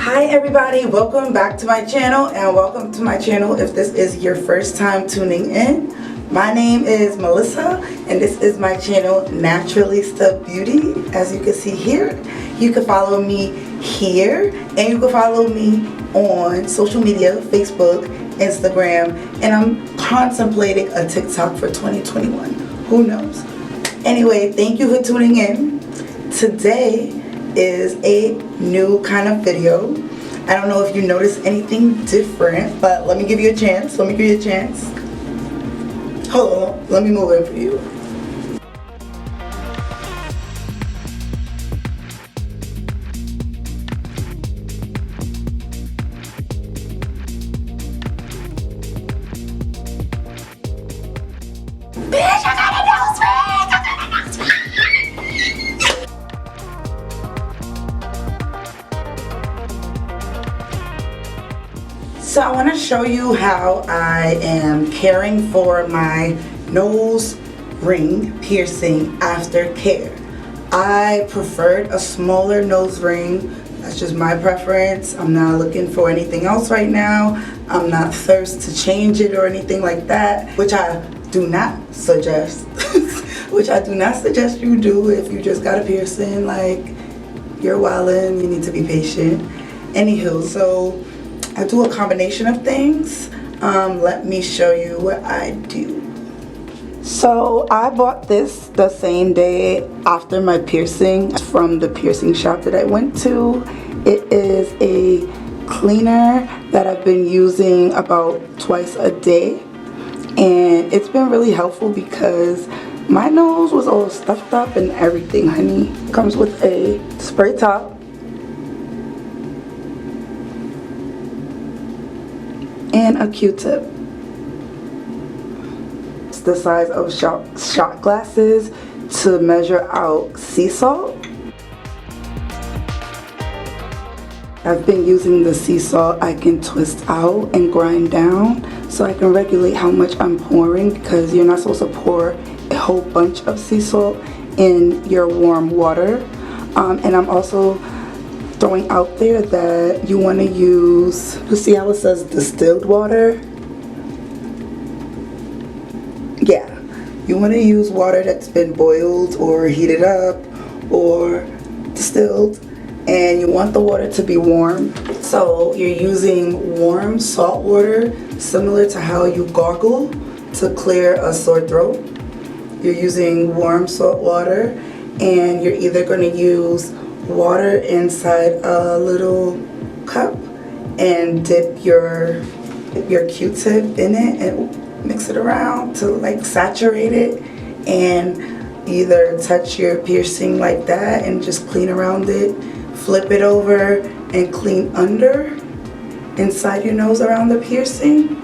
Hi everybody, welcome back to my channel, and welcome to my channel if this is your first time tuning in. My name is Melissa and this is my channel Naturalizta.beauty. As you can see here, you can follow me here and you can follow me on social media, Facebook, Instagram, and I'm contemplating a TikTok for 2021. Who knows? Anyway, thank you for tuning in. Today is a new kind of video. I don't know if you noticed anything different, but let me give you a chance. Hold on, let me move in for you. Bitch, I got a nose ring! So I want to show you how I am caring for my nose ring piercing after care. I preferred a smaller nose ring. That's just my preference. I'm not looking for anything else right now. I'm not thirsty to change it or anything like that, which I do not suggest. Which I do not suggest you do if you just got a piercing. Like, you're wildin', you need to be patient. Anywho, so I do a combination of things. Let me show you what I do. So I bought this the same day after my piercing from the piercing shop that I went to. It is a cleaner that I've been using about twice a day, and it's been really helpful because my nose was all stuffed up and everything, honey. It comes with a spray top and a Q-tip. It's the size of shot glasses to measure out sea salt. I've been using the sea salt. I can twist out and grind down so I can regulate how much I'm pouring, because you're not supposed to pour a whole bunch of sea salt in your warm water. And I'm also throwing out there that you want to use, you see how it says distilled water? Yeah, you want to use water that's been boiled or heated up or distilled, and you want the water to be warm. So you're using warm salt water, similar to how you gargle to clear a sore throat. You're using warm salt water, and you're either going to use water inside a little cup and dip your Q-tip in it and mix it around to like saturate it, and either touch your piercing like that and just clean around it, flip it over and clean under inside your nose around the piercing.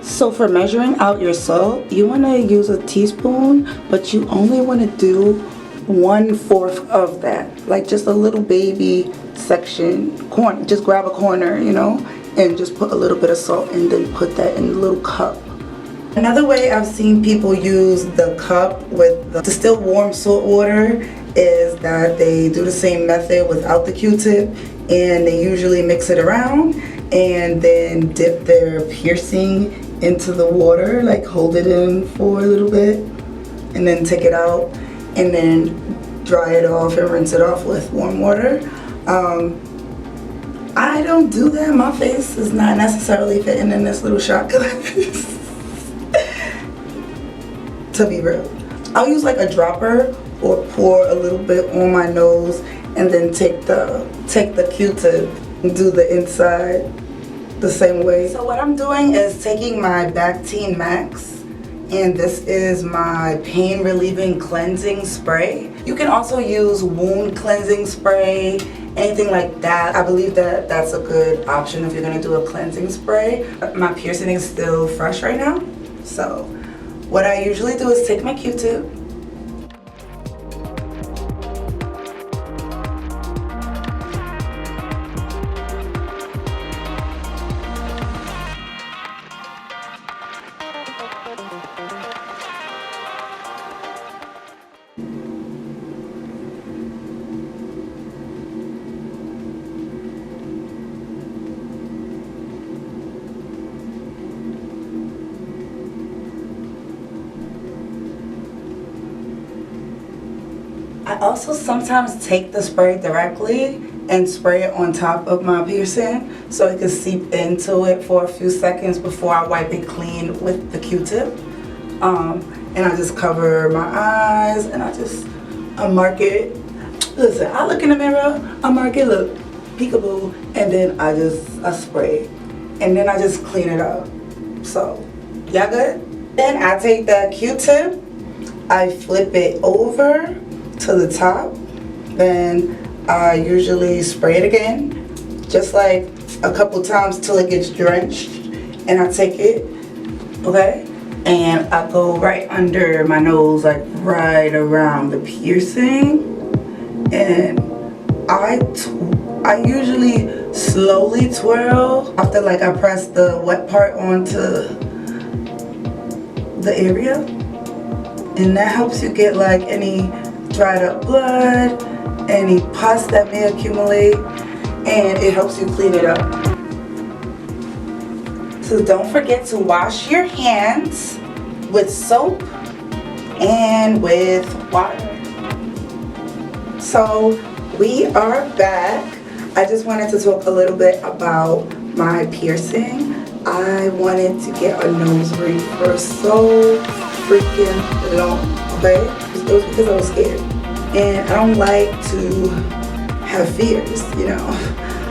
So for measuring out your salt, you want to use a teaspoon, but you only want to do 1/4 of that, like just a little baby section corner. Just grab a corner, you know, and just put a little bit of salt and then put that in a little cup. Another way I've seen people use the cup with the distilled warm salt water is that they do the same method without the Q-tip, and they usually mix it around and then dip their piercing into the water, like hold it in for a little bit and then take it out and then dry it off and rinse it off with warm water. I don't do that. My face is not necessarily fitting in this little shot glass. To be real, I'll use like a dropper or pour a little bit on my nose and then take the Q-tip and do the inside the same way. So what I'm doing is taking my Bactine Max, and this is my pain relieving cleansing spray. You can also use wound cleansing spray, anything like that. I believe that that's a good option if you're gonna do a cleansing spray. My piercing is still fresh right now, so what I usually do is take my Q-tip, I also sometimes take the spray directly and spray it on top of my piercing so it can seep into it for a few seconds before I wipe it clean with the Q-tip. And I just cover my eyes and I mark it. Listen, I look in the mirror, I mark it, look, peekaboo, and then I spray. And then I just clean it up. So, y'all good? Then I take that Q-tip, I flip it over to the top, then I usually spray it again, just like a couple times till it gets drenched, and I take it, okay, and I go right under my nose, like right around the piercing, and I usually slowly twirl after like I press the wet part onto the area, and that helps you get like any dried up blood, any pus that may accumulate, and it helps you clean it up. So don't forget to wash your hands with soap and with water. So we are back. I just wanted to talk a little bit about my piercing. I wanted to get a nose ring for so freaking long, okay? It was because I was scared. And I don't like to have fears, you know,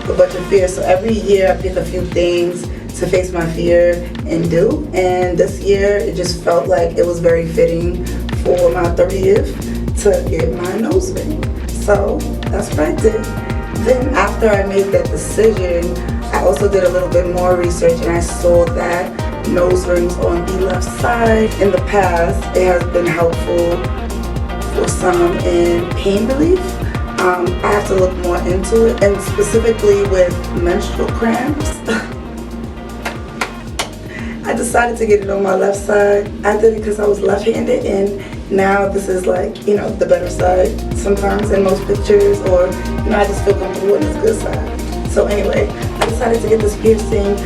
a bunch of fears. So every year I pick a few things to face my fear and do. And this year it just felt like it was very fitting for my 30th to get my nose ring. So that's what I did. Then after I made that decision, I also did a little bit more research and I saw that nose rings on the left side. In the past, it has been helpful for some in pain relief. I have to look more into it, and specifically with menstrual cramps. I decided to get it on my left side. I did it because I was left-handed, and now this is like, you know, the better side sometimes in most pictures, or, you know, I just feel comfortable in this good side. So anyway, I decided to get this piercing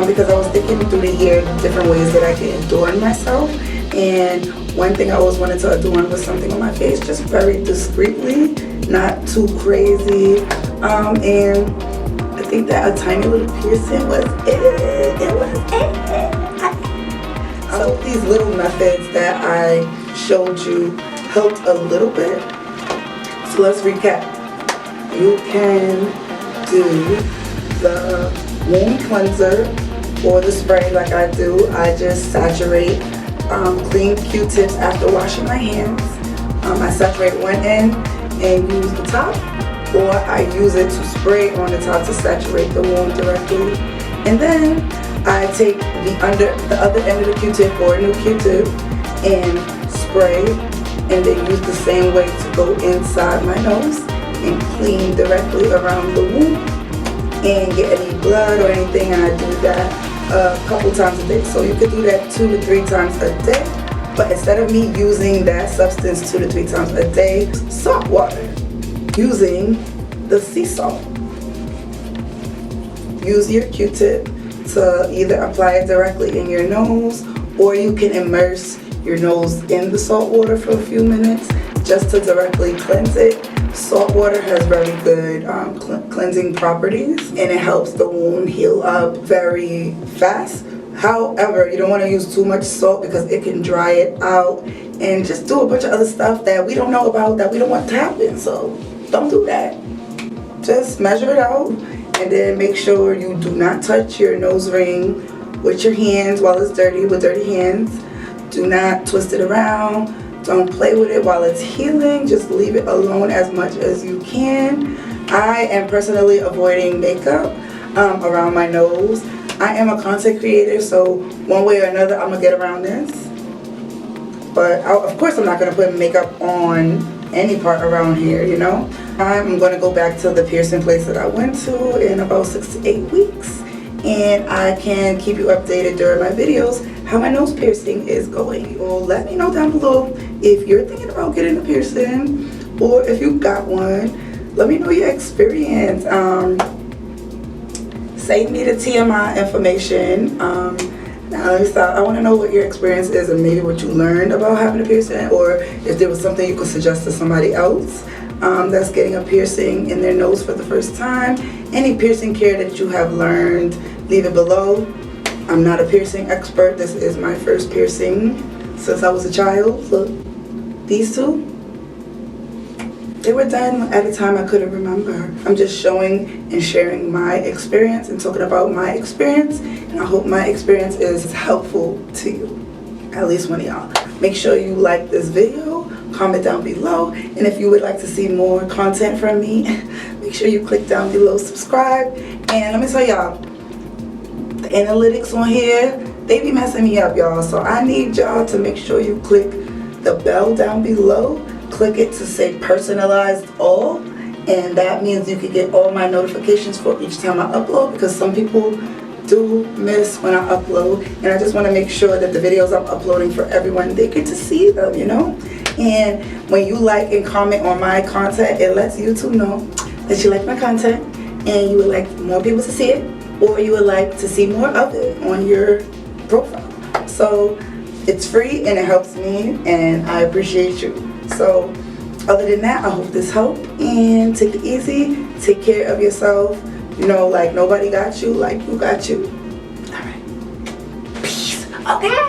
because I was thinking through the year different ways that I can adorn myself, and one thing I always wanted to adorn was something on my face, just very discreetly, not too crazy, and I think that a tiny little piercing was it. It was it. So these little methods that I showed you helped a little bit. So let's recap. You can do the wound cleanser or the spray like I do. I just saturate clean Q-tips after washing my hands. I saturate one end and use the top, or I use it to spray on the top to saturate the wound directly. And then I take the other end of the Q-tip or a new Q-tip and spray, and then use the same way to go inside my nose and clean directly around the wound and get any blood or anything, and I do that a couple times a day. So you could do that 2 to 3 times a day, but instead of me using that substance 2 to 3 times a day, salt water, using the sea salt. Use your Q-tip to either apply it directly in your nose, or you can immerse your nose in the salt water for a few minutes just to directly cleanse it. Salt water has very good cleansing properties, and it helps the wound heal up very fast. However, you don't want to use too much salt because it can dry it out and just do a bunch of other stuff that we don't know about, that we don't want to happen. So don't do that. Just measure it out, and then make sure you do not touch your nose ring with your hands while it's dirty, with dirty hands. Do not twist it around. Don't play with it while it's healing. Just leave it alone as much as you can. I am personally avoiding makeup around my nose. I am a content creator, so one way or another I'm gonna get around this. But of course I'm not gonna put makeup on any part around here, you know. I'm gonna go back to the piercing place that I went to in about 6 to 8 weeks, and I can keep you updated during my videos how my nose piercing is going. Well, let me know down below if you're thinking about getting a piercing, or if you got one. Let me know your experience. Save me the TMI information. Now let me stop. I want to know what your experience is and maybe what you learned about having a piercing, or if there was something you could suggest to somebody else that's getting a piercing in their nose for the first time. Any piercing care that you have learned, leave it below. I'm not a piercing expert. This is my first piercing since I was a child. Look, these two, they were done at a time I couldn't remember. I'm just showing and sharing my experience and talking about my experience, and I hope my experience is helpful to you, at least one of y'all. Make sure you like this video, comment down below, and if you would like to see more content from me, make sure you click down below, subscribe. And let me tell y'all, the analytics on here, they be messing me up, y'all, so I need y'all to make sure you click the bell down below. Click it to say personalized all, and that means you can get all my notifications for each time I upload, because some people do miss when I upload, and I just want to make sure that the videos I'm uploading for everyone, they get to see them, you know. And when you like and comment on my content, it lets YouTube know that you like my content and you would like more people to see it, or you would like to see more of it on your profile. So it's free and it helps me, and I appreciate you. So other than that, I hope this helped, and take it easy, take care of yourself. You know, like nobody got you, like you got you. All right, peace. Okay.